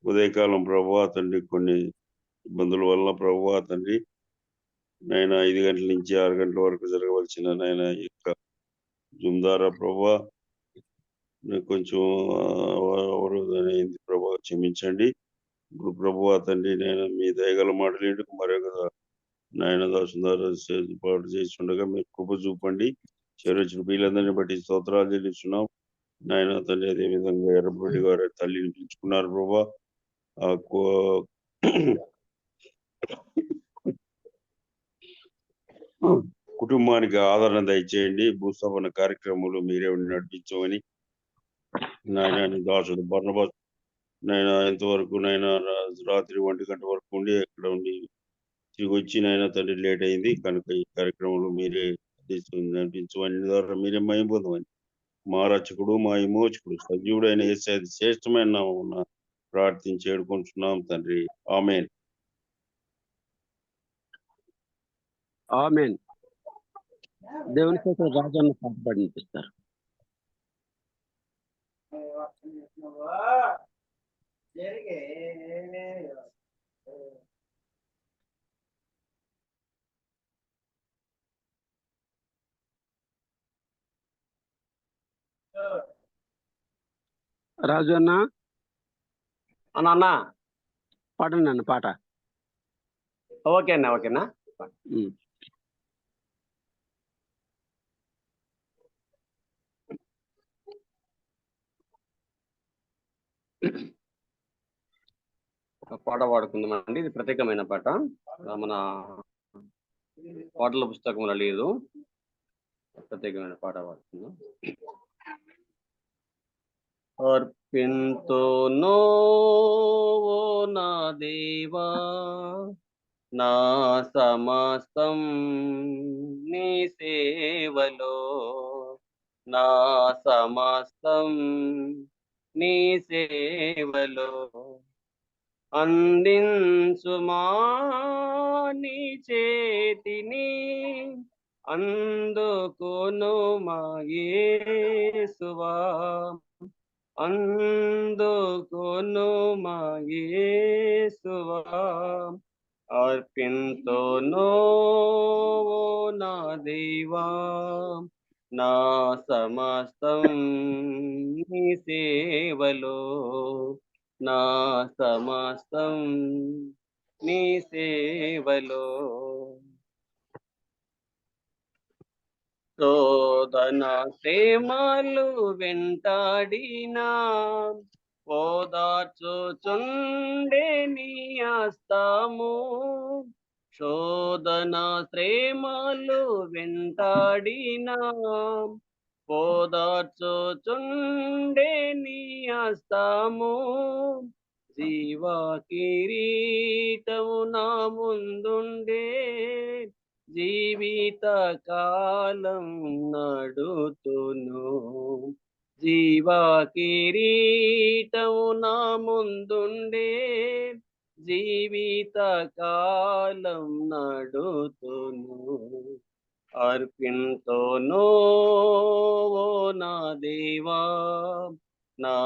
ఉదయకాలం ప్రభువా తండ్రి కొన్ని ఇబ్బందుల వల్ల ప్రభువా తండ్రి నాయన 5 గంటల నుంచి 6 గంటల వరకు జరగవలసిన నాయన ఈ యొక్క జూమ్ ద్వారా ప్రభువా కొంచెం అయింది ప్రభువా క్షమించండి. ఇప్పుడు ప్రభువా తండ్రి నేను మీ దయగల మాటలు మరొక నాయన దాసు ద్వారా పాటు చేస్తుండగా మీరు కృప చూపండి. చేరొచ్చిన వీళ్ళందరినీ బట్టి స్తోత్రాలు చెల్లిస్తున్నాం నాయన తండ్రి. అదే విధంగా ఎర్రబొడ్డి గారు తల్లిని పిలుచుకున్నారు ప్రభా. కుటుంబానికి ఆదరణ దయచేయండి. భూస్థాపన కార్యక్రమంలో మీరే నడిపించమని నాయన దాసుడు బర్నబాస్ నాయన ఎంతవరకు నాయన రాత్రి 1 గంట వరకు ఉండి ఎక్కడ ఉండి తిరిగి వచ్చి నాయన తండ్రి లేట్ అయింది కనుక ఈ కార్యక్రమంలో మీరే నడిపించమని ద్వారా మీరే మహిమపొందమని మా రక్షకుడు మా విమోచకుడు సజీవుడైన యేసు శ్రేష్టమైన నామమున ప్రార్థించి వేడుకుంటున్నాం తండ్రి. ఆమేన్. ఆమేన్. దేవుని కోసం రాజన్న పాట పాడి వినిపిస్తారు. రాజు అన్న అన్న పాడండి అన్న పాట. ఓకే అన్న ఓకేనా. పాట పాడుకుందామండి. ఇది ప్రత్యేకమైన పాట, మన పాటల పుస్తకంలో లేదు. ప్రత్యేకమైన పాట పాడుకుందాం. అర్పింతును ఓ నా దేవా నా సమస్తం నీ సేవలో, నా సమస్తం నీ సేవలో అందించుమా నీ చేతిని అందుకొను మా యేసువా, అందుకొను మా యేసువా. అర్పింతును ఓ నా దేవా నా సమస్తం నీ సేవలో, నా సమస్తం నీ సేవలో. శోధన శ్రమలు వెంటాడినా ఓదార్చుచుండే నీ హస్తము, శోధన శ్రమలు వెంటాడినా ఓదార్చుచుండే నీ హస్తము, జీవ కిరీటము నా ముందుండే జీవిత కాలం నడుతును, జీవ కిరీటము నా ముందుండే జీవిత కాలం నడుతును. అర్పింతును ఓ నా దేవా నా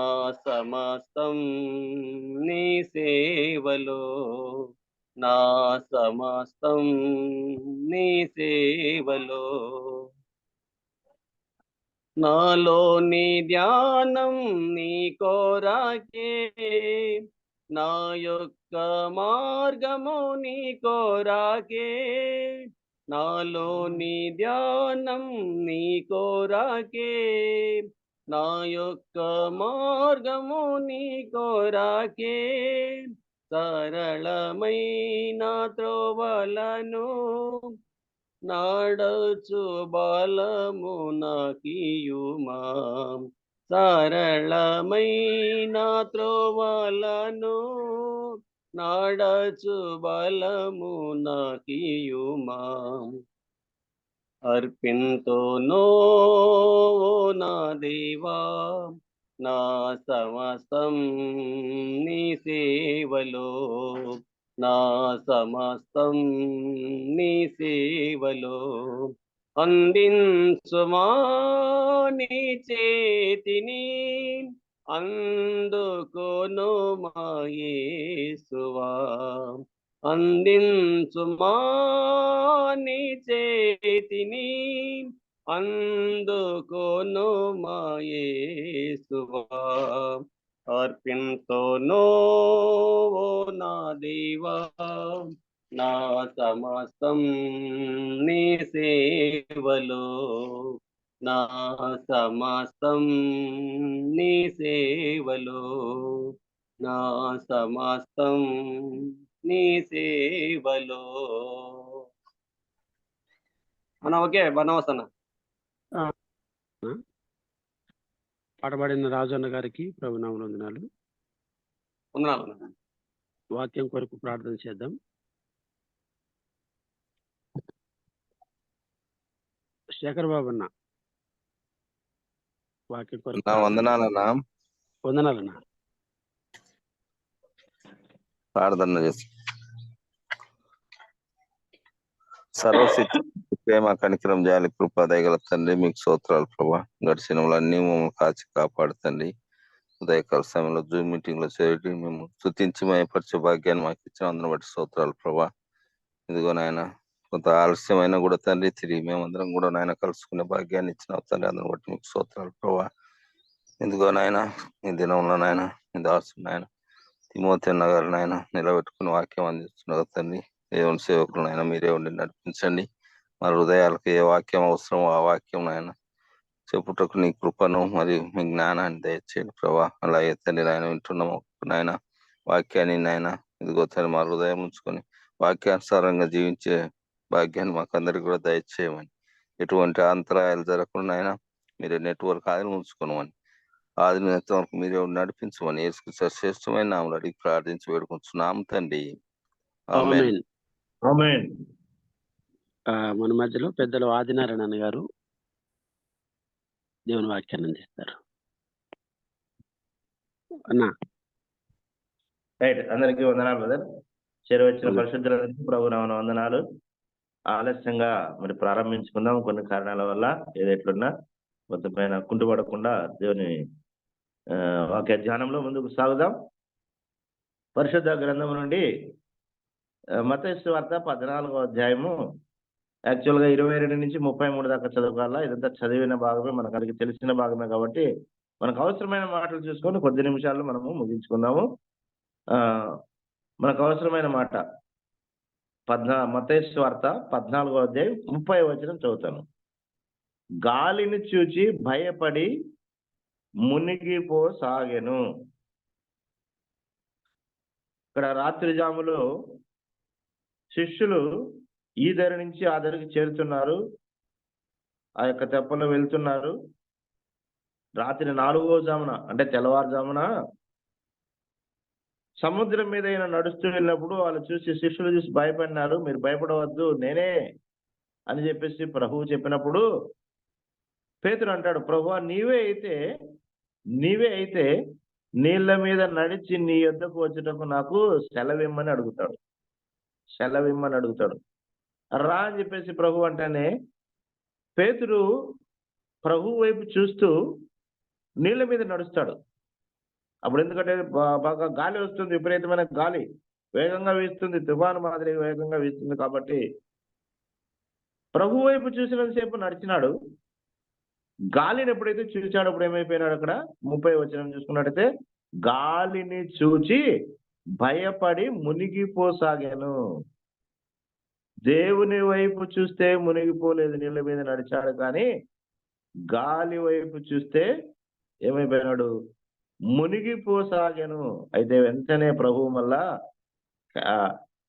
సమస్తం నీ సేవలో, నా సమస్తం నీ సేవలో. నాలో నీ ధ్యానం నీ కోరాకే, నా యొక్క మార్గము నీ కోరాకే, నాలో నీ ధ్యానం నీ కోరాకే, నా యొక్క మార్గము నీ కోరాకే. సరళమైన త్రోవలను నాడచు బలము నాకియుమా, సరళమైన త్రోవలను నాడచు బలము నాకియుమా. అర్పింతును నా దేవా నా సమస్తం నీ సేవలో, నా సమస్తం నీ సేవలో అందించుమా నీ చేతిని అందుకోను మా యేసువా, అందించుమా నీ చేతిని, అందుకోను మా యేసువా, అర్పింతోనో ఓ నా దేవా, నా సమస్తం నీ సేవలో, నా సమస్తం నీ సేవలో, నా సమస్తం నీ సేవలో. అన్న ఓకే బనవాస్ అన్న. పాట పాడిన రాజన్న గారికి ప్రభునామమున వందనాలు. వందనాలు అన్న. వాక్యం కొరకు ప్రార్థన చేద్దాం. శేఖర్ బాబు అన్న వాక్యం కొరకు వందనాలన్నా. వందనాలన్నా. ప్రార్థన చేసి సర్వశక్తి ప్రేమ కనికరం జాలి కృప దయగల తండ్రి మీకు స్తోత్రాలు ప్రభా. గడిచినవన్నీ మమ్మల్ని కాచి కాపాడుతండి. ఉదయకాల సమయంలో జూమ్ మీటింగ్ లో చేరి మేము స్తుతించి మయపరిచే భాగ్యాన్ని మాకు ఇచ్చిన అందరం బట్టి స్తోత్రాలు ప్రభా. ఇదిగో నాయన కొంత ఆలస్యమైనా కూడా తండ్రి తిరిగి మేమందరం కూడా నాయన కలుసుకునే భాగ్యాన్ని ఇచ్చిన తండ్రి అందరం బట్టి మీకు స్తోత్రాలు ప్రభా. ఇదిగో నాయన ఈ దినంలో నాయన ఈ దాసు నాయన తిమోతి అన్న గారు నాయన నిలబెట్టుకుని వాక్యం అందిస్తున్నారు తండ్రి. దేవుని సేవకులు నాయన మీరే ఉండి నడిపించండి. మా హృదయాలకు ఏ వాక్యం అవసరమో ఆ వాక్యం నాయన చెప్పుటకు నీ కృపను మరియు మీ జ్ఞానాన్ని దయచేయండి ప్రభా. అలాగే తండ్రి నాయన వింటున్నాము నాయన వాక్యాన్ని నాయన ఇదిగో తండ్రి మా హృదయం ఉంచుకొని వాక్యానుసారంగా జీవించే భాగ్యాన్ని మాకందరికి కూడా దయచేయమని, ఎటువంటి అంతరాయాలు జరగకుండా నాయన మీరే నెట్వర్క్ ఆదిని ఉంచుకోమని, ఆది నెట్వర్క్ మీరే నడిపించమని యేసుక్రీస్తు శ్రేష్టమైన నామములో అడిగి ప్రార్థించి వేడుకుంటున్నాము తండ్రి. ఆమేన్. ఆమేన్. ఆమేన్. మన మధ్యలో పెద్దలు ఆదినారాయణ అన్న గారు దేవుని వాక్యాన్ని అందిస్తారు. అన్నా రైట్, అందరికీ వందనాలు బ్రదర్. చేరవచ్చిన పరిశుద్ధులందరికీ ప్రభు నామమున వందనాలు. ఆలస్యంగా మరి ప్రారంభించుకుందాం కొన్ని కారణాల వల్ల. ఏదెట్లున్నా కొంత పైన కుంటుపడకుండా దేవుని వాక్య ధ్యానంలో ముందుకు సాగుదాం. పరిశుద్ధ గ్రంథము నుండి మత్తయి సువార్త 14వ అధ్యాయము యాక్చువల్గా 22 నుంచి 33 దాకా చదువుకోవాలా. ఇదంతా చదివిన భాగమే, మనకు తెలిసిన భాగమే కాబట్టి మనకు అవసరమైన మాటలు చూసుకొని కొద్ది నిమిషాల్లో మనము ముగించుకుందాము. మనకు అవసరమైన మాట మత్తయి సువార్త 14వ అధ్యాయం 30వ వచనం చదువుతాను. గాలిని చూచి భయపడి మునిగిపోసాగెను. ఇక్కడ రాత్రి జాములో శిష్యులు ఈ ధర నుంచి ఆ ధరకు చేరుతున్నారు. ఆ యొక్క తెప్పలో వెళ్తున్నారు. రాత్రి 4వ జామున అంటే తెల్లవారుజామున సముద్రం మీద అయినా నడుస్తూ వెళ్ళినప్పుడు వాళ్ళు శిష్యులు చూసి భయపడినారు. మీరు భయపడవద్దు, నేనే అని చెప్పేసి ప్రభువు చెప్పినప్పుడు పేతురు అంటాడు, ప్రభువా నీవే అయితే నీళ్ళ మీద నడిచి నీ యొద్దకు వచ్చేటప్పుడు నాకు సెలవిమ్మని అడుగుతాడు. రా అని చెప్పేసి ప్రభు అంటేనే పేతురు ప్రభు వైపు చూస్తూ నీళ్ళ మీద నడుస్తాడు. అప్పుడు ఎందుకంటే బాగా గాలి వస్తుంది, విపరీతమైన గాలి వేగంగా వీస్తుంది, తుఫాను మాదిరి వేగంగా వీస్తుంది కాబట్టి ప్రభు వైపు చూసినంతసేపు నడిచినాడు. గాలిని ఎప్పుడైతే చూచాడు అప్పుడు ఏమైపోయినాడు? అక్కడ 30వ వచనం చూసుకున్నట్టయితే గాలిని చూచి భయపడి మునిగిపోసాగాను. దేవుని వైపు చూస్తే మునిగిపోలేదు, నీళ్ళ మీద నడిచాడు. కానీ గాలి వైపు చూస్తే ఏమైపోయినాడు? మునిగిపోసాగాను. అయితే వెంటనే ప్రభువు వల్ల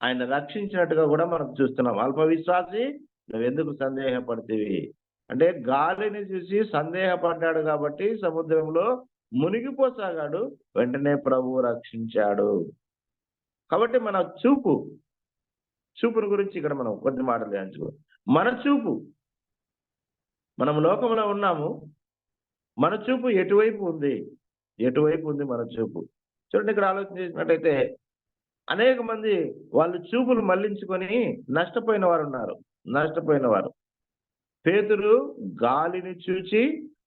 ఆయన రక్షించినట్టుగా కూడా మనం చూస్తున్నాం. అల్ప విశ్వాసి నువ్వెందుకు సందేహపడతీవి అంటే గాలిని చూసి సందేహపడ్డాడు కాబట్టి సముద్రంలో మునిగిపోసాగాడు. వెంటనే ప్రభువు రక్షించాడు. కాబట్టి మన చూపుని గురించి ఇక్కడ మనం కొద్ది మాటలు ధ్యానించుకో. మన చూపు, మనం లోకంలో ఉన్నాము, మన చూపు ఎటువైపు ఉంది మన చూపు? చూడండి, ఇక్కడ ఆలోచన చేసినట్టయితే అనేక మంది వాళ్ళు చూపులు మళ్లించుకొని నష్టపోయిన వారు ఉన్నారు. పేతురు గాలిని చూచి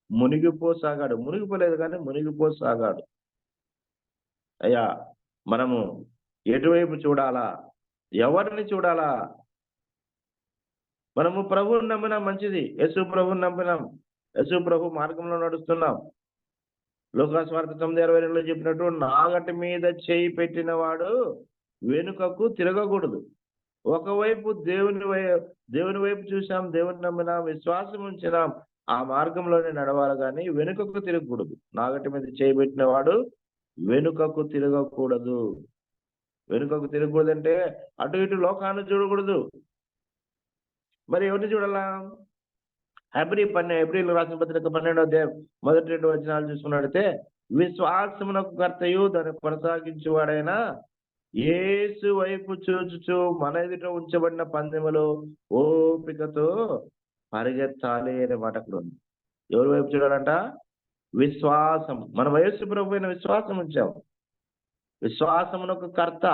మునిగిపోసాగాడు. మునిగిపోలేదు కానీ మునిగిపోసాగాడు. అయ్యా మనము ఎటువైపు చూడాలా? ఎవరిని చూడాలా? మనము ప్రభువుని నమ్మినాం, మంచిది. యేసు ప్రభువుని నమ్మినాం, యేసు ప్రభు మార్గంలో నడుస్తున్నాం. లూకా సువార్త 9:22లో చెప్పినట్టు నాగటి మీద చేయి పెట్టిన వాడు వెనుకకు తిరగకూడదు. ఒకవైపు దేవుని వైపు చూసాం, దేవుని నమ్మినాం, విశ్వాసం ఉంచినాం, ఆ మార్గంలోనే నడవాలి కానీ వెనుకకు తిరగకూడదు. నాగటి మీద చేయి పెట్టిన వాడు వెనుకకు తిరగకూడదు. వెనుకకు తిరగకూడదు అంటే అటు ఇటు లోకాన్ని చూడకూడదు. మరి ఎవరిని చూడాలా? హెబ్రీలు రాసిన పత్రిక 12వ అధ్యాయం మొదటి 2 వచనాలు చూసుకున్నట్లయితే, విశ్వాసమునకు కర్తయు దాన్ని కొనసాగించేవాడైనా యేసు వైపు చూచుచు మన ఎదుట ఉంచబడిన పందెములో ఓపికతో పరిగెత్తాలి అనే మాట అక్కడ ఉంది. ఎవరి వైపు చూడాలంట? విశ్వాసం. మనం యేసు ప్రభు అయిన విశ్వాసం ఉంచాం. విశ్వాసమునకు కర్త,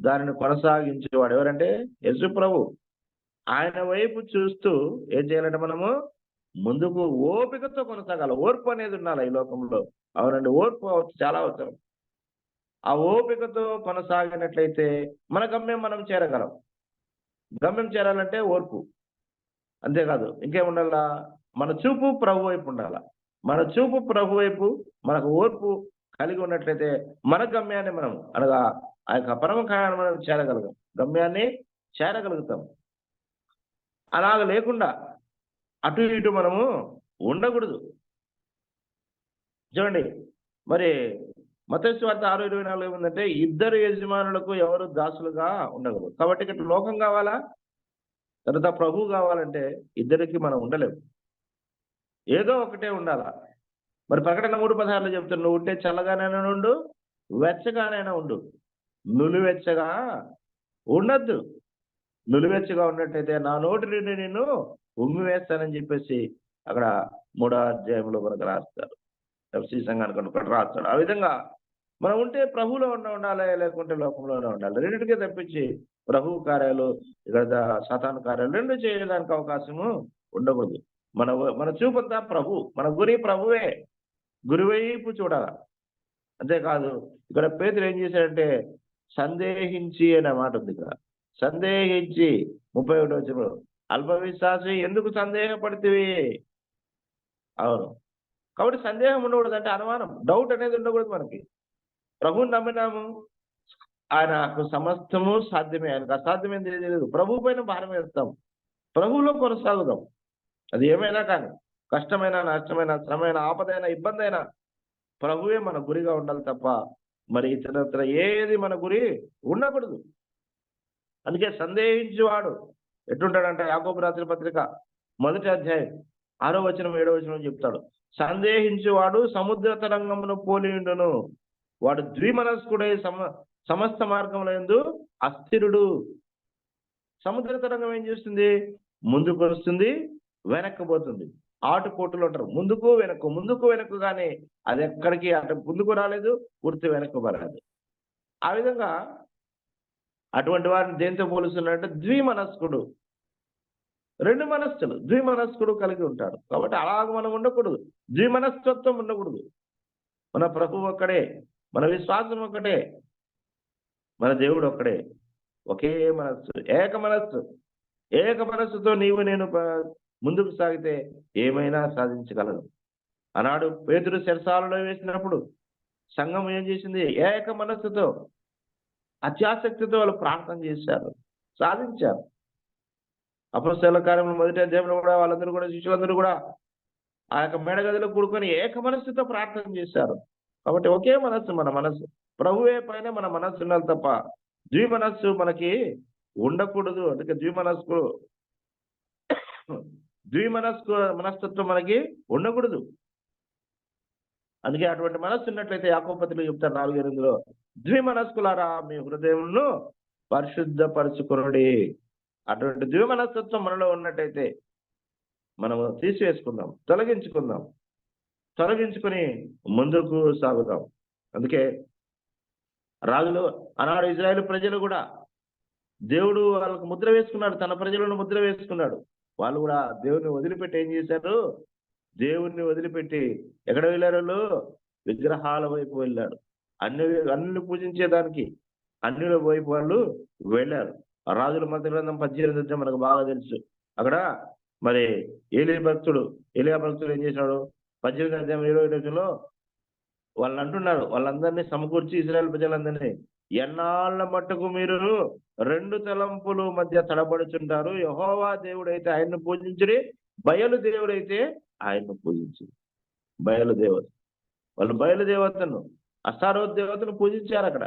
దానిని కొనసాగించేవాడు ఎవరంటే యేసు ప్రభు. ఆయన వైపు చూస్తూ ఏం చేయాలంటే మనము ముందుకు ఓపికతో కొనసాగాలి. ఓర్పు అనేది ఉండాలి ఈ లోకంలో. అవునండి, ఓర్పు చాలా అవసరం. ఆ ఓపికతో కొనసాగినట్లయితే మన గమ్యం మనం చేరగలం. గమ్యం చేరాలంటే ఓర్పు, అంతేకాదు ఇంకేముండాలా? మన చూపు ప్రభు వైపు ఉండాల. మన చూపు ప్రభు వైపు, మనకు ఓర్పు కలిగి ఉన్నట్లయితే మన గమ్యాన్ని మనం అనగా ఆ యొక్క పరమ కాయాన్ని మనం చేరగలుగుతాం, గమ్యాన్ని చేరగలుగుతాం. అలాగ లేకుండా అటు ఇటు మనము ఉండకూడదు. చూడండి, మరి మత్తయి సువార్త 6:24 ఏముందంటే, ఇద్దరు యజమానులకు ఎవరు దాసులుగా ఉండకూడదు. కాబట్టి ఇక్కడ లోకం కావాలా, తర్వాత ప్రభు కావాలంటే ఇద్దరికి మనం ఉండలేము. ఏదో ఒకటే ఉండాలా. మరి ప్రకటన 3:16 చెప్తాను, నువ్వు ఉంటే చల్లగానైనా ఉండు, వెచ్చగానైనా ఉండు, నులివెచ్చగా ఉండద్దు. నులివెచ్చగా ఉన్నట్టయితే నా నోటి నుండి నిన్ను ఉమ్మి వేస్తానని చెప్పేసి అక్కడ 3వ అధ్యాయంలో మనకు రాస్తారు. ఎఫ్సీ సంఘానికి ఒకటి రాస్తాడు. ఆ విధంగా మనం ఉంటే ప్రభువులో ఉండాలి, లేకుంటే లోకంలోనే ఉండాలి. రెండింటికే తప్పించి ప్రభు కార్యాలు, ఇక్కడ సాతాను కార్యాలు రెండు చేయడానికి అవకాశము ఉండకూడదు. మన చూపంతా ప్రభు, మన గురి ప్రభువే, గురివైపు చూడాలి. అంతేకాదు ఇక్కడ పేతురు ఏం చేశాడంటే సందేహించి అనే మాట ఉంది. ఇక్కడ సందేహించి 31వ వచనంలో, అల్ప విశ్వాసి ఎందుకు సందేహపడితివి? అవును, కాబట్టి సందేహం ఉండకూడదు. అంటే అనుమానం, డౌట్ అనేది ఉండకూడదు. మనకి ప్రభువుని నమ్మినాము, ఆయనకు సమస్తము సాధ్యమే, ఆయనకు అసాధ్యమైంది ఏది లేదు. ప్రభు పైన భారం వేస్తాం, ప్రభువులో కొనసాగుదాం. అది ఏమైనా కానీ, కష్టమైన, నష్టమైన, శ్రమైన, ఆపదైన, ఇబ్బంది అయినా ప్రభువే మన గురిగా ఉండాలి తప్ప మరి ఇతర ఏది మన గురి ఉండకూడదు. అందుకే సందేహించేవాడు ఎట్లుంటాడంటే, యాకోబు రాసిన పత్రిక 1వ అధ్యాయం 6వ వచనం 7వ వచనం చెప్తాడు, సందేహించేవాడు సముద్ర తరంగమును పోలియుండును, వాడు ద్విమనస్కుడై సమస్త మార్గముల యందు అస్థిరుడు. సముద్ర తరంగం ఏం చేస్తుంది? ముందుకు వస్తుంది, వెనక్కి పోతుంది. ఆటుపోటులు అంటారు, ముందుకు వెనక్కు, ముందుకు వెనక్కు, కానీ అది ఎక్కడికి అటు ముందుకు రాలేదు, పూర్తి వెనక్కు రాలేదు. ఆ విధంగా అటువంటి వారిని దేంతో పోలుస్తున్నాడంటే ద్విమనస్కుడు. రెండు మనస్సులు, ద్విమనస్కుడు కలిగి ఉంటాడు. కాబట్టి అలాగ మనం ఉండకూడదు, ద్విమనస్కత్వం ఉండకూడదు. మన ప్రభు ఒక్కడే, మన విశ్వాసం ఒక్కటే, మన దేవుడు ఒక్కడే. ఒకే మనస్సు, ఏక మనస్సుతో నీవు నేను ముందుకు సాగితే ఏమైనా సాధించగలదు. ఆనాడు పేతురు చెరసాలలో వేసినప్పుడు సంఘం ఏం చేసింది? ఏక మనస్సుతో, అత్యాసక్తితో వాళ్ళు ప్రార్థన చేశారు, సాధించారు. అపొస్తలుల కార్యములు 1వ అధ్యాయంలో కూడా వాళ్ళందరూ కూడా, శిష్యులందరూ కూడా ఆ యొక్క మేడగదిలో కూడుకొని ఏక మనస్సుతో ప్రార్థన చేశారు. కాబట్టి ఒకే మనస్సు, మన మనస్సు ప్రభువే పైన మన మనస్సు ఉండాలి తప్ప ద్విమనస్సు మనకి ఉండకూడదు. అందుకే మనస్తత్వం మనకి ఉండకూడదు. అందుకే అటువంటి మనస్సు ఉన్నట్లయితే యాకోబు పత్రికలో చెప్తారు 4:8లో, ద్విమనస్కులారా మీ హృదయములను పరిశుద్ధపరచుకొనుడి. అటువంటి ద్విమనస్తత్వం మనలో ఉన్నట్టయితే మనము తీసివేసుకుందాం, తొలగించుకొని ముందుకు సాగుదాం. అందుకే రాజులు ఆనాడు ఇజ్రాయేలు ప్రజలు కూడా దేవుడు వాళ్ళకు ముద్ర వేసుకున్నాడు, తన ప్రజలను ముద్ర వేసుకున్నాడు. వాళ్ళు కూడా దేవుని వదిలిపెట్టి ఏం చేశారు? దేవుణ్ణి వదిలిపెట్టి ఎక్కడ వెళ్ళారు వాళ్ళు? విగ్రహాల వైపు వెళ్ళారు. అన్ని పూజించేదానికి అన్యుల వైపు వాళ్ళు వెళ్ళారు. రాజుల మధ్య గ్రంథం 18 మనకు బాగా తెలుసు. అక్కడ మరి ఏలియా భక్తుడు ఏం చేశాడు? 18:20 వాళ్ళు అంటున్నారు, వాళ్ళందరినీ సమకూర్చి ఇశ్రాయేలు ప్రజలందరినీ, ఎన్నాళ్ళ మట్టుకు మీరు 2 తలంపుల మధ్య తడబడుచుంటారు. యెహోవా దేవుడైతే ఆయన్ను పూజించుడి, బయలు దేవుడైతే ఆయన్ను పూజించుడి. బయలు దేవత, వాళ్ళు బయలు దేవతను, అష్టారోత్ దేవతను పూజించారు అక్కడ.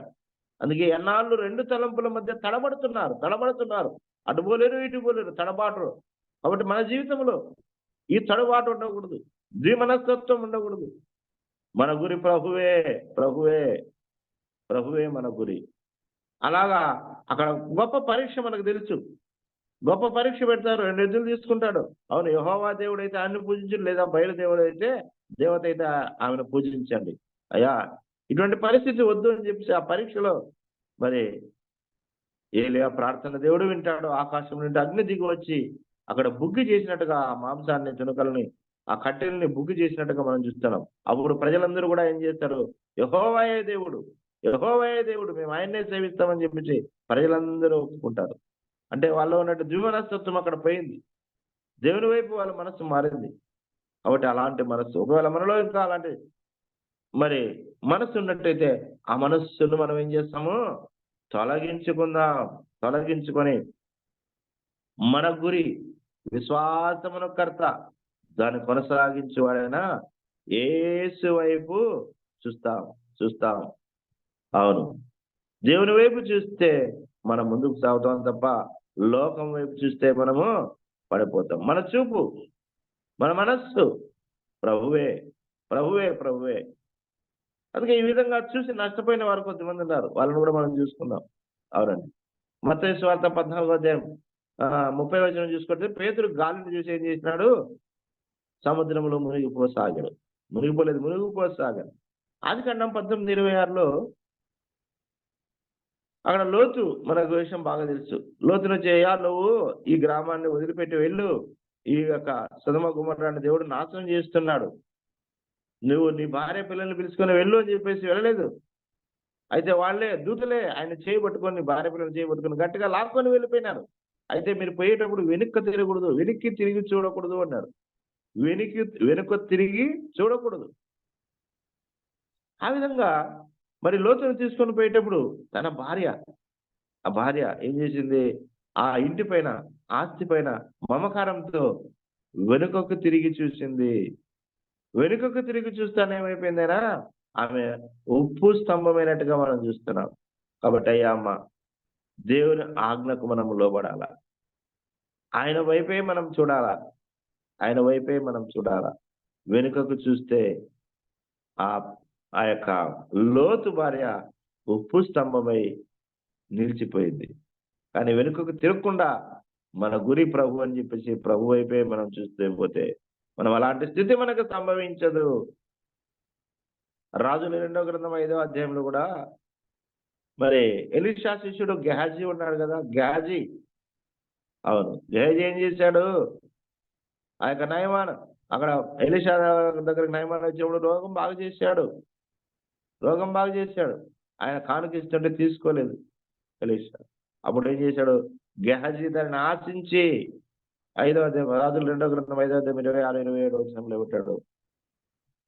అందుకే ఎన్నాళ్ళు 2 తలంపుల మధ్య తడబడుతున్నారు. అటు పోలేరు ఇటు పోలేరు, తడబాటు. కాబట్టి మన జీవితంలో ఈ తడబాటు ఉండకూడదు, ద్విమనస్తత్వం ఉండకూడదు. మన గురి ప్రభువే మన గురి. అలాగా అక్కడ గొప్ప పరీక్ష మనకు తెలుసు. గొప్ప పరీక్ష పెడతారు, 2 ఎద్దులు తీసుకుంటాడు. అవును, యెహోవా దేవుడైతే ఆయన్ని పూజించండి, లేదా బయలు దేవత అయితే ఆమెను పూజించండి. అయ్యా, ఇటువంటి పరిస్థితి వద్దు అని చెప్పి ఆ పరీక్షలో మరి ఏలియా ప్రార్థన దేవుడు వింటాడు. ఆకాశం నుండి అగ్ని దిగి వచ్చి అక్కడ బుగ్గి చేసినట్టుగా ఆ మాంసాన్ని, తునకల్ని, ఆ కట్టెల్ని బుగ్గి చేసినట్టుగా మనం చూస్తున్నాం. అప్పుడు ప్రజలందరూ కూడా ఏం చేస్తారు? యెహోవాయే దేవుడు, మేము ఆయన్నే సేవిస్తామని చెప్పి ప్రజలందరూ ఒప్పుకుంటారు. అంటే వాళ్ళు ఉన్నట్టు ద్విమనస్తత్వం అక్కడ పోయింది. దేవుని వైపు వాళ్ళ మనస్సు మారింది. కాబట్టి అలాంటి మనస్సు, ఒకవేళ మనలో ఇంకా అలాంటి మరి మనస్సు ఉన్నట్టయితే ఆ మనస్సును మనం ఏం చేస్తాము? తొలగించుకొని మన గురి విశ్వాసమును కర్త, దాన్ని కొనసాగించేవాడైనా యేసు వైపు చూస్తాం. అవును, దేవుని వైపు చూస్తే మనం ముందుకు సాగుతాం తప్ప లోకం వైపు చూస్తే మనము పడిపోతాం. మన చూపు, మన మనస్సు ప్రభువే. అందుకే ఈ విధంగా చూసి నష్టపోయిన వారు కొంతమంది ఉన్నారు. వాళ్ళని కూడా మనం చూసుకుందాం. అవునండి, మత్తయి సువార్త 14:30 చూసుకుంటే, పేతురు గాలిని చూసి ఏం చేసినాడు? సముద్రంలో మునిగిపోసాగాడు. ఆదికాండం 18:26 అక్కడ లోతు, మనకు విషయం బాగా తెలుసు. లోతును చేయా, నువ్వు ఈ గ్రామాన్ని వదిలిపెట్టి వెళ్ళు, ఈ యొక్క సొదొమ గొమొర్రాని దేవుడు నాశనం చేస్తున్నాడు, నువ్వు నీ భార్య పిల్లల్ని పిలుచుకొని వెళ్ళు అని చెప్పేసి వెళ్ళలేదు. అయితే వాళ్ళే దూతలే ఆయన చేయబట్టుకొని, భార్య పిల్లలు చేయబట్టుకొని గట్టిగా లాక్కొని వెళ్ళిపోయినారు. అయితే మీరు పోయేటప్పుడు వెనక్కి తిరిగి చూడకూడదు అన్నారు. వెనుక తిరిగి చూడకూడదు. ఆ విధంగా మరి లోతును తీసుకొని పోయేటప్పుడు తన ఆ భార్య ఏం చేసింది? ఆ ఇంటి పైన, ఆస్తి పైన మమకారంతో వెనుకకు తిరిగి చూసింది. వెనుకకు తిరిగి చూస్తానే ఏమైపోయిందైనా ఆమె ఉప్పు స్తంభమైనట్టుగా మనం చూస్తున్నాం. కాబట్టి అయ్యా అమ్మ, దేవుని ఆజ్ఞకు మనం లోబడాలా, ఆయన వైపే మనం చూడాలా. వెనుకకు చూస్తే ఆ యొక్క లోతు భార్య ఉప్పు స్తంభమై నిలిచిపోయింది. కానీ వెనుకకు తిరగకుండా మన గురి ప్రభు అని చెప్పేసి ప్రభు వైపే మనం చూస్తే పోతే మనం అలాంటి స్థితి మనకు సంభవించదు. రాజుల 2వ గ్రంథం 5వ అధ్యాయంలో కూడా మరి ఎలీషా శిష్యుడు గెహాజీ ఉన్నాడు కదా, గెహాజీ. అవును, గెహాజీ ఏం చేశాడు? ఆ యొక్క నయమాన్, అక్కడ ఎలీషా దగ్గరకు నయమాన్ వచ్చినప్పుడు రోగం బాగా చేశాడు. ఆయన కానుక ఇస్తుంటే తీసుకోలేదు ఎలీషా. అప్పుడు ఏం చేశాడు? గెహాజీ దాన్ని ఆశించి, 5వ అధ్యాయం, రాజుల 2వ గ్రంథం 5వ అధ్యాయం 26-27 పెట్టాడు.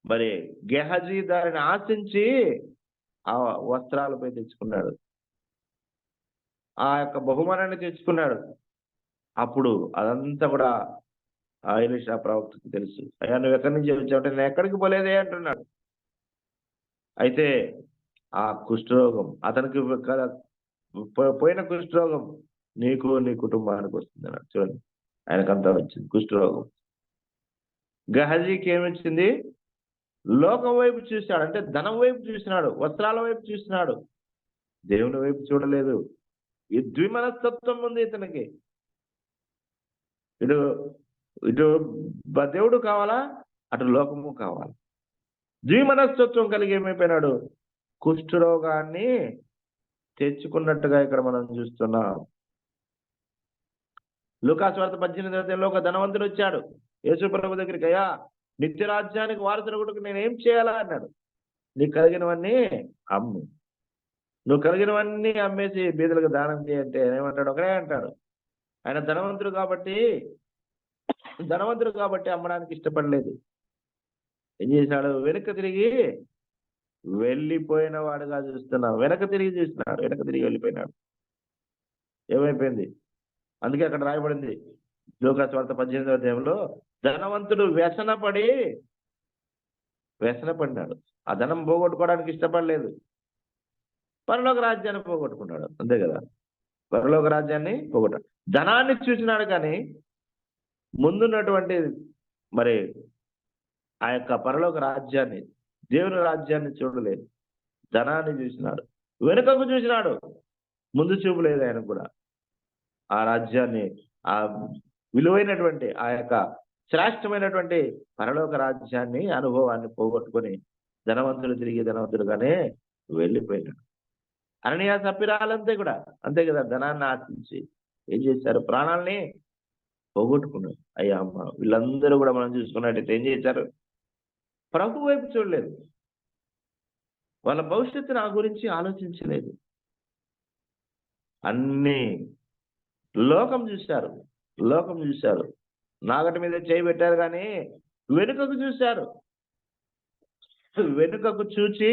మరి గెహాజీ దానిని ఆశించి ఆ వస్త్రాలపై తెచ్చుకున్నాడు, ఆ యొక్క బహుమానాన్ని తెచ్చుకున్నాడు. అప్పుడు అదంతా కూడా ఆ ఎలీషా ప్రవక్తకు తెలుసు. అయ్యా, నువ్వు ఎక్కడి నుంచి వచ్చావంటే, నేను ఎక్కడికి పోలేదే అంటున్నాడు. అయితే ఆ కుష్ఠరోగం అతనికి పోయిన కుష్ఠరోగం నీకు నీ కుటుంబానికి వస్తుంది అన్నాడు. చూడండి, ఆయనకంతా వచ్చింది కుష్ఠరోగం. గెహాజీకి ఏమొచ్చింది? లోకం వైపు చూశాడు, అంటే ధనం వైపు చూసినాడు, వస్త్రాల వైపు చూసినాడు, దేవుని వైపు చూడలేదు. ఈ ద్విమనస్తత్వం ఉంది ఇతనికి. ఇటు దేవుడు కావాలా, అటు లోకము కావాలా. ద్విమనస్తత్వం కలిగి ఏమైపోయినాడు? కుష్ఠరోగాన్ని తెచ్చుకున్నట్టుగా ఇక్కడ మనం చూస్తున్నాం. లూకా సువార్త 18వ అధ్యాయంలో ఒక ధనవంతుడు వచ్చాడు యేసు ప్రభు దగ్గరికి. అయ్యా, నిత్య రాజ్యానికి వారసుడు నేనేం చేయాలా అన్నాడు. నీకు కలిగినవన్నీ అమ్ము, నువ్వు కలిగినవన్నీ అమ్మేసి బీదలకు దానం చేయంటే ఏమంటాడు? ఒకడే అంటాడు. ఆయన ధనవంతుడు కాబట్టి అమ్మడానికి ఇష్టపడలేదు. ఏం చేశాడు? వెనక్కి తిరిగి వెళ్ళిపోయిన వాడుగా చూస్తున్నాడు. వెనక తిరిగి వెళ్ళిపోయినాడు. ఏమైపోయింది? అందుకే అక్కడ రాయబడింది లూకా సువార్త 18వ అధ్యాయంలో, ధనవంతుడు వ్యసనపడినాడు. ఆ ధనం పోగొట్టుకోవడానికి ఇష్టపడలేదు, పరలోక రాజ్యాన్ని పోగొట్టుకున్నాడు. అంతే కదా, పరలోక రాజ్యాన్ని పోగొట్టాడు. ధనాన్ని చూసినాడు కానీ ముందున్నటువంటి మరి ఆ యొక్క పరలోక రాజ్యాన్ని, దేవుని రాజ్యాన్ని చూడలేదు. ధనాన్ని చూసినాడు, వెనుకకు చూసినాడు, ముందు చూపు లేదు ఆయన కూడా. ఆ రాజ్యాన్ని, ఆ విలువైనటువంటి ఆ యొక్క శ్రేష్టమైనటువంటి పరలోక రాజ్యాన్ని, అనుభవాన్ని పోగొట్టుకొని ధనవంతుడు తిరిగి ధనవంతుడుగానే వెళ్ళిపోయినాడు. అననీయ సప్పిరాలంతే కూడా అంతే కదా, ధనాన్ని ఆశించి ఏం చేశారు? ప్రాణాలని పోగొట్టుకున్నారు. అయ్యా అమ్మ వీళ్ళందరూ కూడా మనం చూసుకున్నట్టయితే ఏం చేశారు? ప్రభు వైపు చూడలేదు, వాళ్ళ భవిష్యత్తు నా గురించి ఆలోచించలేదు. అన్ని లోకం చూశారు, నాగటి మీద చేయి పెట్టారు కానీ వెనుకకు చూశారు. వెనుకకు చూచి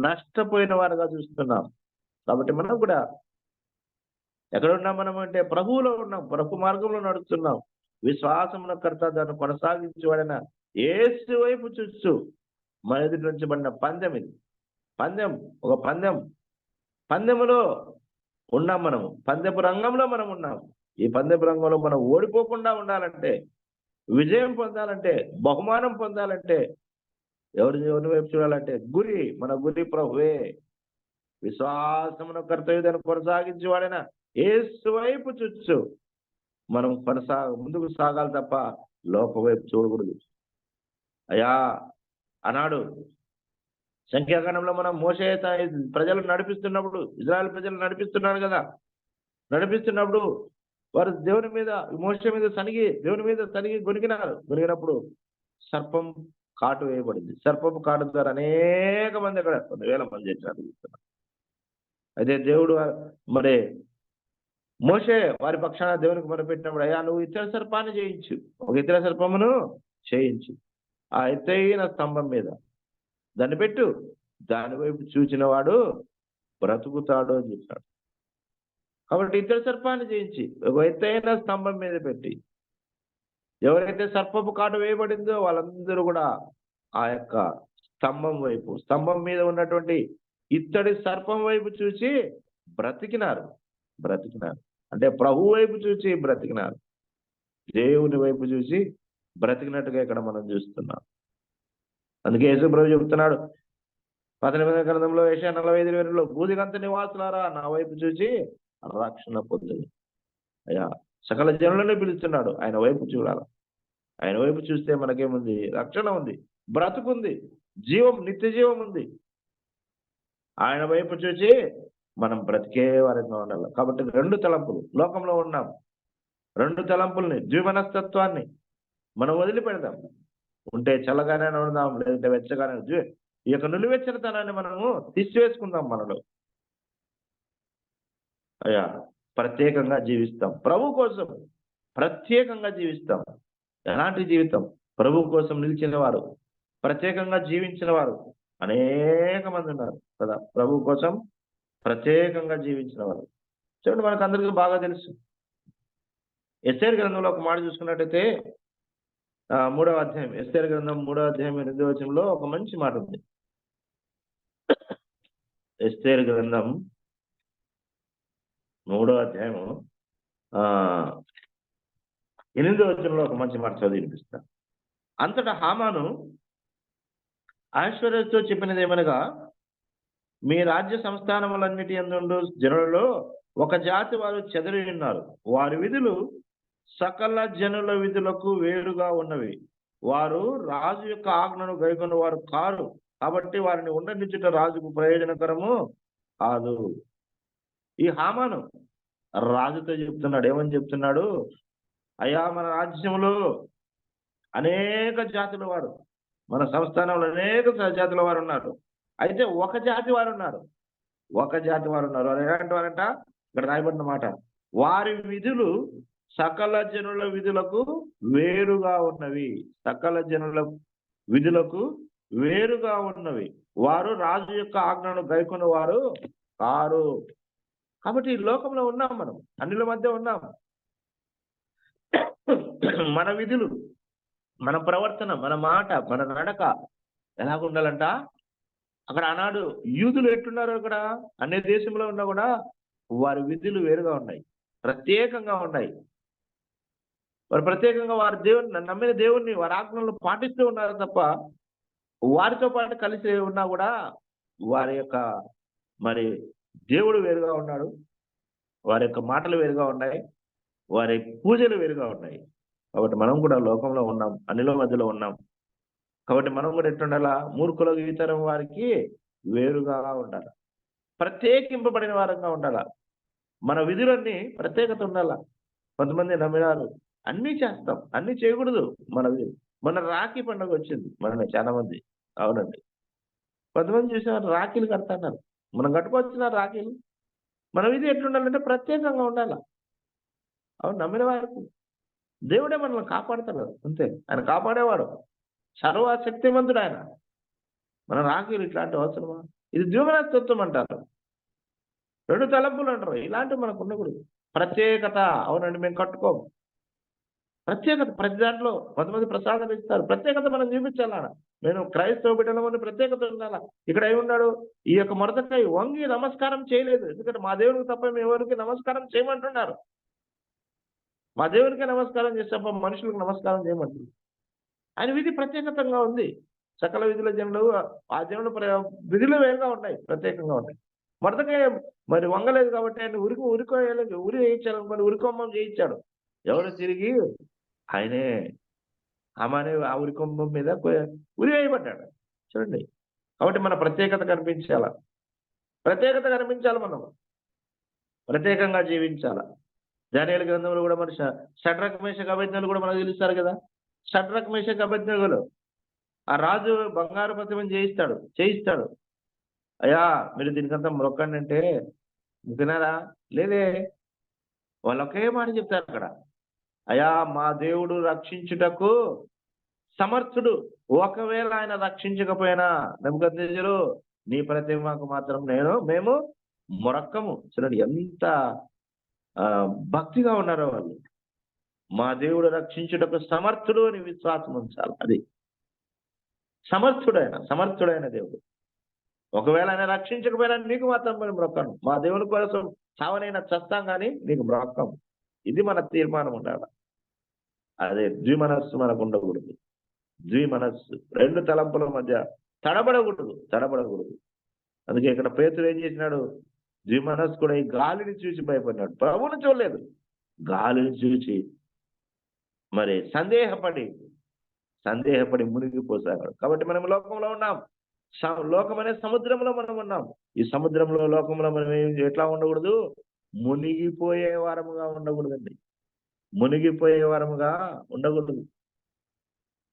నష్టపోయిన వారుగా చూస్తున్నాం. కాబట్టి మనం కూడా ఎక్కడ ఉన్నాం మనం అంటే ప్రభువులో ఉన్నాం, ప్రభు మార్గంలో నడుస్తున్నాం. విశ్వాసమున కర్త దాన్ని కొనసాగించబడిన యేసు వైపు చూస్తూ మన ఎదుటి నుంచి పడిన పందెం ఇది. ఒక పందెములో ఉన్నాం మనము, పందెపు రంగంలో మనం ఉన్నాం. ఈ పందెపు రంగంలో మనం ఓడిపోకుండా ఉండాలంటే, విజయం పొందాలంటే, బహుమానం పొందాలంటే ఎవరి వైపు చూడాలంటే మన గురి ప్రభువే. విశ్వాసమున కర్తవ్యాన్ని కొనసాగించేవాడైన యేసు వైపు చూస్తూ మనం ముందుకు సాగాలి తప్ప లోక వైపు చూడకూడదు. అయ్యా అన్నాడు సంఖ్యాకాండంలో, మనం మోషే ప్రజలు నడిపిస్తున్నప్పుడు, ఇజ్రాయెల్ ప్రజలు నడిపిస్తున్నారు కదా, నడిపిస్తున్నప్పుడు వారు మోషే మీద దేవుని మీద సనిగి గొనిగినప్పుడు సర్పం కాటు వేయబడింది. సర్పం కాటు ద్వారా అనేక మంది, అక్కడ 1,000 మంది చేశారు. అయితే దేవుడు మరి మోషే వారి పక్షాన దేవునికి మొరపెట్టినప్పుడు, అయ్యా నువ్వు ఇతర సర్పాన్ని చేయించు, ఒక ఇతర సర్పమును చేయించు, ఆ ఎత్తైన స్తంభం మీద దాన్ని పెట్టు, దాని వైపు చూచిన వాడు బ్రతుకుతాడు అని చెప్పాడు. కాబట్టి ఇతర సర్పాన్ని చేయించి ఒక ఎత్తైన స్తంభం మీద పెట్టి, ఎవరైతే సర్పపు కాటు వేయబడిందో వాళ్ళందరూ కూడా ఆ యొక్క స్తంభం మీద ఉన్నటువంటి ఇత్తడి సర్పం వైపు చూసి బ్రతికినారు. అంటే ప్రభు వైపు చూసి బ్రతికినారు, దేవుని వైపు చూసి బ్రతికినట్టుగా ఇక్కడ మనం చూస్తున్నాం. అందుకే యేసు ప్రభు చెప్తున్నాడు 18వ గ్రంథంలో యెషయా 45:2, భూదిగంత నివాసులారా నా వైపు చూసి రక్షణ పొందుడి. అయ్యా సకల జనులను పిలుస్తున్నాడు, ఆయన వైపు చూడాలి. ఆయన వైపు చూస్తే మనకేముంది? రక్షణ ఉంది, బ్రతుకుంది, నిత్య జీవం ఉంది. ఆయన వైపు చూసి మనం బ్రతికే వారంగా ఉండాలి. కాబట్టి 2 తలంపులు లోకంలో ఉన్నాం, 2 తలంపుల్ని, ద్విమనస్తత్వాన్ని మనం వదిలిపెడదాం. ఉంటే చల్లగానే ఉందాం, లేదంటే వెచ్చగానే. ఈ యొక్క నులివెచ్చనితనాన్ని మనము తీసివేసుకుందాం మనలో. అయ్యా ప్రత్యేకంగా జీవిస్తాం, ప్రభు కోసం ప్రత్యేకంగా జీవిస్తాం. ఎలాంటి జీవితం? ప్రభు కోసం నిలిచిన వారు, ప్రత్యేకంగా జీవించిన వారు అనేక మంది ఉన్నారు కదా, ప్రభు కోసం ప్రత్యేకంగా జీవించిన వారు. చూడండి, మనకు అందరికీ బాగా తెలుసు. ఎస్తేరు గ్రంథంలో ఒక మాట చూసుకున్నట్టయితే 3వ అధ్యాయం, ఎస్తేరు గ్రంథం 3వ అధ్యాయం 8వ వచనంలో ఒక మంచి మాట ఉంది. ఎస్తేరు గ్రంథం 3వ అధ్యాయం 8వ వచనంలో ఒక మంచి మాట చదివి వినిపిస్తా. అంతటా హామాను ఐశ్వర్యతో చెప్పినది ఏమనగా, మీ రాజ్య సంస్థానములన్నిటి యందు జనులలో ఒక జాతి వారు చెదరి ఉన్నారు. వారి విధులు సకల జనుల విధులకు వేరుగా ఉన్నవి. వారు రాజు యొక్క ఆజ్ఞను గైకొన్న వారు కారు, కాబట్టి వారిని ఉండనిచ్చుట రాజుకు ప్రయోజనకరము కాదు. ఈ హామాను రాజుతో చెప్తున్నాడు. ఏమని చెప్తున్నాడు? అయ్యా మన రాజ్యంలో అనేక జాతుల వారు, మన సంస్థానంలో అనేక జాతుల వారు ఉన్నారు. అయితే ఒక జాతి వారు ఉన్నారు. వారు ఎలాంటి వారంట? ఇక్కడ రాయబడిన మాట, వారి విధులు సకల జనుల విధులకు వేరుగా ఉన్నవి. సకల జనుల విధులకు వేరుగా ఉన్నవి. వారు రాజు యొక్క ఆజ్ఞను గైకొన్న వారు కారు. కాబట్టి ఈ లోకంలో ఉన్నాం, మనం అన్నిల మధ్య ఉన్నాం. మన విధులు, మన ప్రవర్తన, మన మాట, మన నడక ఎలాగుండాలంట? అక్కడ ఆనాడు యూదులు ఎట్టున్నారు, అక్కడ అన్ని దేశంలో ఉన్నా కూడా వారి విధులు వేరుగా ఉన్నాయి, ప్రత్యేకంగా ఉన్నాయి. వారు ప్రత్యేకంగా వారి దేవుని నమ్మిన దేవుణ్ణి, వారి ఆజ్ఞలను పాటిస్తూ ఉన్నారు తప్ప వారితో పాటు కలిసి ఉన్నా కూడా వారి యొక్క మరి దేవుడు వేరుగా ఉన్నాడు, వారి యొక్క మాటలు వేరుగా ఉన్నాయి, వారి పూజలు వేరుగా ఉన్నాయి. కాబట్టి మనం కూడా లోకంలో ఉన్నాం, అన్నిల మధ్యలో ఉన్నాం. కాబట్టి మనం కూడా ఎట్టుండాలా? మూర్ఖులకు ఇతరం వారికి వేరుగా ఉండాలి, ప్రత్యేకింపబడిన వారంగా ఉండాలా. మన విధులన్నీ ప్రత్యేకత ఉండాలా. కొంతమంది నమ్మినారు అన్నీ చేస్తాం, అన్నీ చేయకూడదు. మన విధులు, మన రాఖీ పండుగ వచ్చింది, మన చాలా మంది, అవునండి, కొంతమంది చూసేవారు రాఖీలు కడతాన్నారు. మనం కట్టుకోవచ్చున్నారు రాఖీలు. మన విధి ఎట్లుండాలంటే ప్రత్యేకంగా ఉండాలా. అవును, నమ్మిన వారికి దేవుడే మనల్ని కాపాడతాడు, అంతే. ఆయన కాపాడేవాడు, సర్వశక్తిమంతుడు ఆయన. మన రాఖీలు ఇట్లాంటి అవసరమా? ఇది ద్విమనస్తత్వం అంటారు, రెండు తలంపులు అంటారు. ఇలాంటివి మనకు ఉండకూడదు. ప్రత్యేకత, అవునండి, మేము కట్టుకోము. ప్రత్యేకత ప్రతి దాంట్లో. కొంతమంది ప్రసాదం ఇస్తారు, ప్రత్యేకత మనం చూపించాలా. నేను క్రైస్తవ బిడ్డల మంది ప్రత్యేకత ఉండాలా. ఇక్కడ ఏమున్నాడు? ఈ యొక్క మొరదకాయ వంగి నమస్కారం చేయలేదు, ఎందుకంటే మా దేవునికి తప్ప మేము ఎవరికి నమస్కారం చేయమంటున్నారు. మా దేవునికే నమస్కారం చేసేప్ప మనుషులకు నమస్కారం చేయమంటున్నారు. ఆయన విధి ప్రత్యేకతంగా ఉంది. సకల విధుల జనులు, ఆ జనులు విధులు వేరుగా ఉన్నాయి, ప్రత్యేకంగా ఉన్నాయి. మొరదకాయ మరి వంగలేదు కాబట్టి ఆయన ఉరి వేయించాలనుకోండి, ఉరికొమ్మం చేయించాడు. ఎవరు తిరిగి? ఆయనే. ఆమెనే ఆ ఉరికొమ్మం మీద ఉరి వేయబడ్డాడు. చూడండి. కాబట్టి మన ప్రత్యేకత కనిపించాల, మనం ప్రత్యేకంగా జీవించాల. దానియేలు గ్రంథంలో కూడా మన షడ్రక్ మేషక్ అబేద్నెగోలు కూడా మనకు తెలుస్తారు కదా. షడ్రక్ మేషక్ అబేద్నెగోలు ఆ రాజు బంగారు ప్రతిమను చేయిస్తాడు. అయ్యా మీరు దీనికంతా మొక్కండి అంటే తినారా? లేదే. వాళ్ళు ఒకే మాట చెప్తారు అక్కడ, అయ్యా మా దేవుడు రక్షించుటకు సమర్థుడు, ఒకవేళ ఆయన రక్షించకపోయినా నెబుకద్నెజరు నీ ప్రతిమకు మాత్రం మేము మొరక్కము. చూడండి ఎంత భక్తిగా ఉన్నారో వాళ్ళు. మా దేవుడు రక్షించుటకు సమర్థుడు అని విశ్వాసం ఉంచాలి. అది సమర్థుడైన దేవుడు. ఒకవేళ ఆయన రక్షించకపోయినా నీకు మాత్రం మేము మొక్కను. మా దేవుని కోసం చావనైనా చస్తాం కానీ నీకు మొక్కం. ఇది మన తీర్మానం ఉండాలి. అదే ద్విమనస్సు మనకు ఉండకూడదు. ద్విమనస్సు, రెండు తలంపుల మధ్య తడబడకూడదు. అందుకే ఇక్కడ పేతురు ఏం చేసినాడు? ద్విమనస్సు కూడా ఈ గాలిని చూసి భయపడినాడు, ప్రభువుని చూడలేదు. గాలిని చూసి మరి సందేహపడి మునిగిపోసాగాడు. కాబట్టి మనం లోకంలో ఉన్నాం, లోకం అనే సముద్రంలో మనం ఉన్నాం. ఈ సముద్రంలో, లోకంలో మనం ఎట్లా ఉండకూడదు? మునిగిపోయే వారముగా ఉండకూడదండి.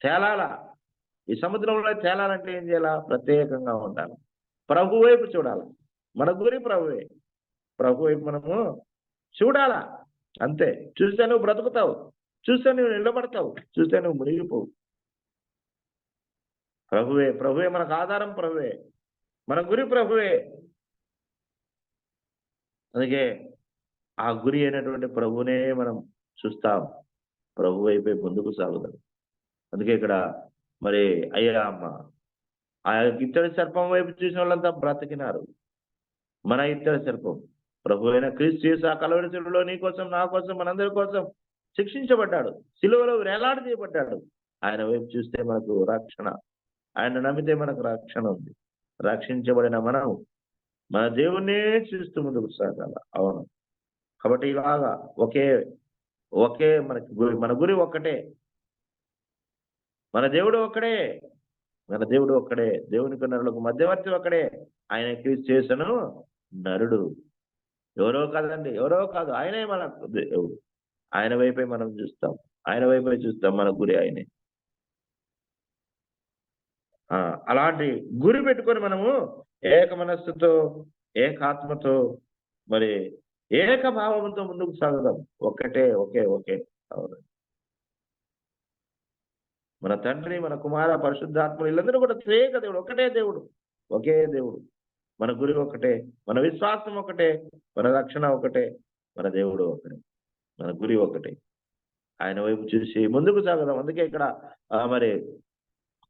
తేలాల. ఈ సముద్రంలో తేలాలంటే ఏం చేయాలా? ప్రత్యేకంగా ఉండాలి, ప్రభు వైపు చూడాలి. మన గురి ప్రభువే. ప్రభు వైపు మనము చూడాలా, అంతే. చూస్తే నువ్వు బ్రతుకుతావు, చూస్తే నువ్వు నిలబడతావు, చూస్తే నువ్వు మునిగిపోవు. ప్రభువే మనకు ఆధారం, ప్రభువే మన గురి, ప్రభువే. అందుకే ఆ గురి అయినటువంటి ప్రభువునే మనం చూస్తాం, ప్రభు వైపే ముందుకు సాగుతాం. అందుకే ఇక్కడ మరి అయ్యా అమ్మ ఆ ఇత్తడి సర్పం వైపు చూసిన వాళ్ళంతా బ్రతికినారు. మన ఇత్తడి సర్పం ప్రభు అయిన క్రీస్తు యేసు ఆ కల్వరి శిలువలో నీ కోసం, నా కోసం, మనందరి కోసం శిక్షించబడ్డాడు, శిలువలో వేలాడి చేయబడ్డాడు. ఆయన వైపు చూస్తే మనకు రక్షణ, ఆయన నమ్మితే మనకు రక్షణ ఉంది. రక్షించబడిన మనం మన దేవుణ్ణే చూస్తూ ముందుకు సాగాల. అవును. కాబట్టి ఇలాగా ఒకే మన గురి ఒక్కటే, మన దేవుడు ఒక్కడే, దేవునికి నరులకు మధ్యవర్తి ఒక్కడే, ఆయన క్రీస్తు యేసును నరుడు. ఎవరో కాదు, ఆయనే మన దేవుడు. ఆయన వైపే మనం చూస్తాం, మన గురి ఆయనే. అలాంటి గురి పెట్టుకొని మనము ఏక మనస్సుతో ఏకాత్మతో మరి ఏక భావంతో ముందుకు సాగుదాం. ఒకే అవును. మన తండ్రి, మన కుమార, పరిశుద్ధాత్మ వీళ్ళందరూ కూడా త్రియేక దేవుడు, ఒకటే దేవుడు, ఒకే దేవుడు. మన గురి ఒకటే, మన విశ్వాసం ఒకటే, మన రక్షణ ఒకటే, మన దేవుడు ఒకటే, మన గురి ఒకటే. ఆయన వైపు చూసి ముందుకు సాగుదాం. అందుకే ఇక్కడ మరి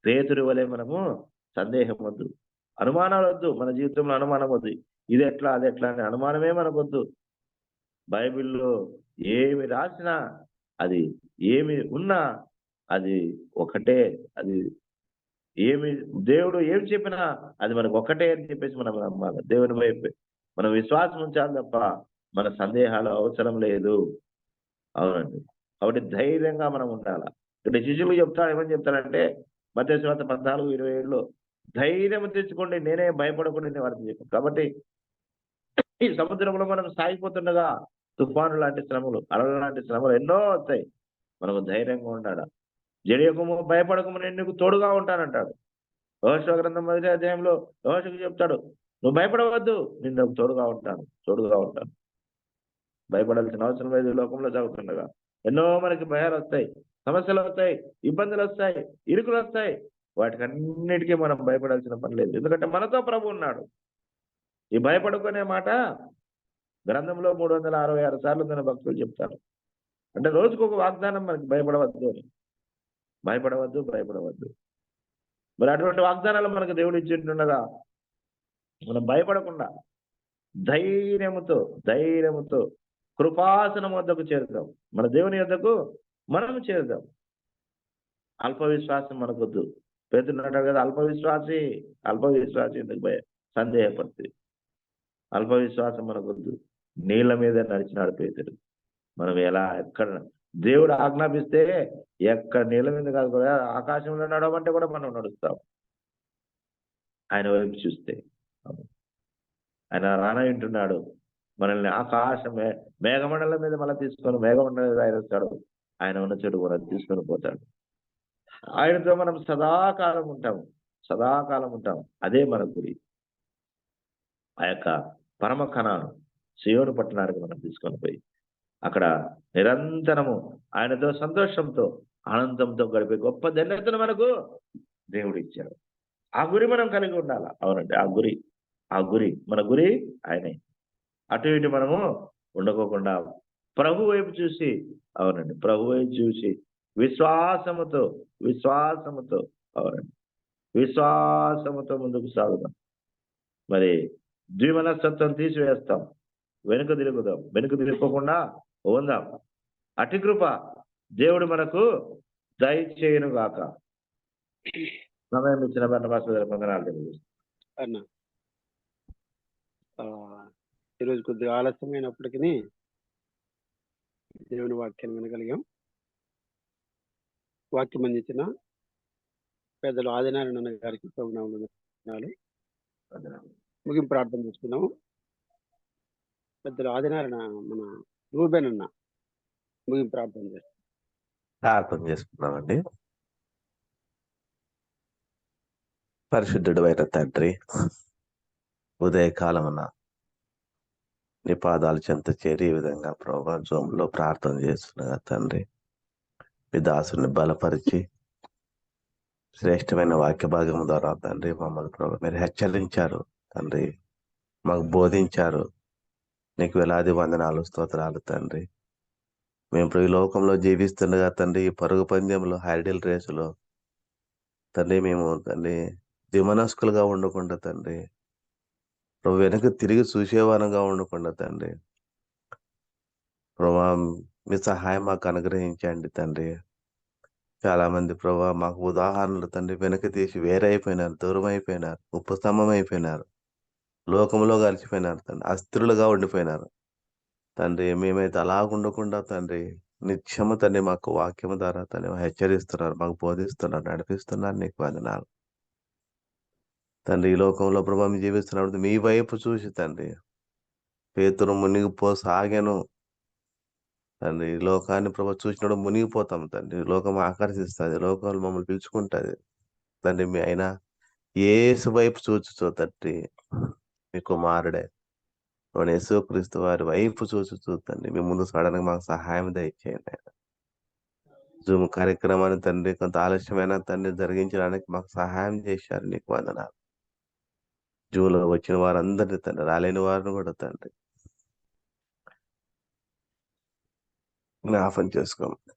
పేతురు వలె మనము సందేహం వద్దు, అనుమానాలు వద్దు. మన జీవితంలో అనుమానం వద్దు. ఇది ఎట్లా అది ఎట్లా అనే అనుమానమే మనకొద్దు. బైబిల్లో ఏమి రాసినా, అది ఏమి ఉన్నా అది ఒకటే. అది ఏమి దేవుడు ఏమి చెప్పినా అది మనకు ఒకటే అని చెప్పేసి మనం నమ్మాలి. దేవుని వైపు మనం విశ్వాసం ఉంచాలి తప్ప మన సందేహాలు అవసరం లేదు. అవునండి. కాబట్టి ధైర్యంగా మనం ఉండాలి. ఇక్కడ శిష్యులు చెప్తాడు, ఏమని చెప్తాడంటే మత్తయి సువార్త 14:27లో ధైర్యం తెచ్చుకోండి, నేనే భయపడకుండా నేను వారికి చెప్పాను. కాబట్టి ఈ సముద్రంలో మనం సాగిపోతుండగా తుఫాను లాంటి శ్రమలు, అలల లాంటి శ్రమలు ఎన్నో వస్తాయి. మనకు ధైర్యంగా ఉండాలి. జడియకము భయపడకము, నేను నీకు తోడుగా ఉంటానంటాడు. యెహోషువ గ్రంథం 1వ అధ్యాయంలో యెహోషువకు చెప్తాడు, నువ్వు భయపడవద్దు, నేను నీకు తోడుగా ఉంటాను. భయపడాల్సిన అవసరం లేదు. లోకంలో సాగుతుండగా ఎన్నో మనకి భయాలు వస్తాయి, సమస్యలు వస్తాయి, ఇబ్బందులు వస్తాయి, ఇరుకులు వస్తాయి. వాటికన్నిటికీ మనం భయపడాల్సిన పని లేదు. ఎందుకంటే మనతో ప్రభు ఉన్నాడు. ఈ భయపడుకునే మాట గ్రంథంలో 366 సార్లు తన భక్తులు చెప్తారు. అంటే రోజుకు ఒక వాగ్దానం మనకి, భయపడవద్దు అని. భయపడవద్దు. మరి అటువంటి వాగ్దానాలు మనకు దేవుడు ఇచ్చింటుండగా మనం భయపడకుండా ధైర్యముతో కృపాసనం వద్దకు చేరుదాం. మన దేవుని యొద్దకు మనం చేరుదాం. అల్ప విశ్వాసం మనకొద్దు. పేతురు అంటాడు కదా, అల్ప విశ్వాసి ఎందుకు సందేహపడుతుంది. అల్ప విశ్వాసం మనకొద్దు. నీళ్ళ మీద నడిచినాడు పేతురు. మనం ఎక్కడ దేవుడు ఆజ్ఞాపిస్తే ఎక్కడ నీళ్ళ మీద కాదు కూడా, ఆకాశంలో నడవమంటే కూడా మనం నడుస్తాం. ఆయన వైపు చూస్తే ఆయన రాన వింటున్నాడు. మనల్ని ఆకాశమే మేఘమండలం మీద మళ్ళీ తీసుకొని, మేఘమండలం మీద ఆయన వస్తాడు. ఆయన ఉన్న చెడు మనం తీసుకొని పోతాడు. ఆయనతో మనం సదాకాలం ఉంటాం. అదే మన గురి. ఆ యొక్క పరమ కణాను సియోను పట్టణానికి మనం తీసుకొని పోయి అక్కడ నిరంతరము ఆయనతో సంతోషంతో ఆనందంతో గడిపే గొప్ప ధన్యతను మనకు దేవుడు ఇచ్చాడు. ఆ గురి మనం కలిగి ఉండాలి. అవునండి, ఆ గురి మన గురి ఆయనే. అటు ఇటు మనము ఉండకోకుండా ప్రభు వైపు చూసి, అవునండి, ప్రభు వైపు చూసి విశ్వాసముతో అవునండి, విశ్వాసముతో ముందుకు సాగుదాం. మరి ద్విమనస్తత్వం తీసివేస్తాం, వెనుక తిరుగుకోకుండా ఉందాం. అతి కృప దేవుడు మనకు దయచేయును గాక. సమయం ఇచ్చిన వందనాలు తెలియజేస్తాను అన్న. ఈరోజు కొద్దిగా ఆలస్యమైనప్పటికీ దేవుని వాక్యాన్ని వినగలిగాం. వాక్యం అందించిన పెద్దలు ఆదినారాయణ గారికి ప్రభునామములు ముగింపు ప్రార్థన చేసుకున్నాము. పెద్దలు ఆదినారాయణ మన రూబెన్ అన్న ముగింపు ప్రార్థన చేసుకున్నామండి. పరిశుద్ధుడు అయిన తండ్రి, ఉదయకాలమున నీ పాదాలు చెంత చేరి ఈ విధంగా ప్రభా జోములో ప్రార్థన చేస్తున్నగా తండ్రి, మీ దాసుని బలపరిచి శ్రేష్టమైన వాక్య భాగం ద్వారా తండ్రి మమ్మల్ని ప్రభా మీరు హెచ్చరించారు తండ్రి, మాకు బోధించారు. నీకు వేలాది వందనాలు, స్తోత్రాలు తండ్రి. మేము ఈ లోకంలో జీవిస్తుండగా తండ్రి, ఈ పరుగు పందెంలో, హైడిల్ రేసులో తండ్రి మేము తండ్రి దిమనస్కులుగా ఉండకుండా తండ్రి, ప్రభు వెనక తిరిగి చూసేవారంగా ఉండకుండా తండ్రి, ప్రభా మీ సహాయం మాకు అనుగ్రహించండి తండ్రి. చాలా మంది ప్రభా మాకు ఉదాహరణలు తండ్రి వెనక తీసి వేరైపోయినారు, దూరం అయిపోయినారు, ఉపస్తంభం అయిపోయినారు, లోకంలో కలిసిపోయినారు తండ్రి, అస్థిరులుగా ఉండిపోయినారు తండ్రి. మేమైతే అలా ఉండకుండా తండ్రి నిత్యము తండ్రి మాకు వాక్యము ద్వారా తండ్రి హెచ్చరిస్తున్నారు, మాకు బోధిస్తున్నారు, నడిపిస్తున్నారు. నీకు వందనాలు తండ్రి. ఈ లోకంలో ప్రభా మేము జీవిస్తున్నప్పుడు మీ వైపు చూసి తండ్రి పేతురు మునిగిపోసాగాను తండ్రి. ఈ లోకాన్ని ప్రభా చూసినప్పుడు మునిగిపోతాం తండ్రి. లోకం ఆకర్షిస్తుంది, లోకంలో మమ్మల్ని పిలుచుకుంటుంది తండ్రి. మీ అయినా యేసు వైపు చూచుచూ తండ్రి మీ కుమారుడే మన యేసుక్రీస్తు వారి వైపు చూచుచూ తండ్రి మీ ముందు సడన్గా మాకు సహాయం దయచేయండి ఆయన. జూమ్ కార్యక్రమాన్ని తండ్రి కొంత ఆలస్యమైన తండ్రి జరిగించడానికి మాకు సహాయం చేశారు. నీకు వందనాలు. జూలో వచ్చిన వారందరినీ తండ్రి, రాలేని వారిని కూడా తండ్రి జ్ఞాపం చేసుకోమని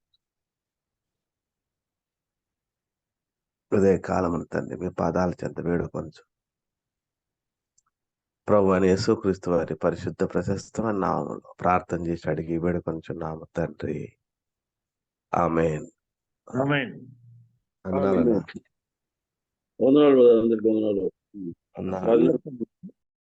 ఉదయ కాలమున తండ్రి మీ పాదాల చెంత వేడుకొనచ్చు ప్రభు అని యేసుక్రీస్తు వారి పరిశుద్ధ ప్రశస్తమైన నామములో ప్రార్థన చేసి అడిగి వేడుకొనుచున్నాము తండ్రి. ఆమేన్. ఆమేన్. వందనాలన్నా. వందనాలు brother, అందరికి వందనాలు. వందనాలు. రాజు గారు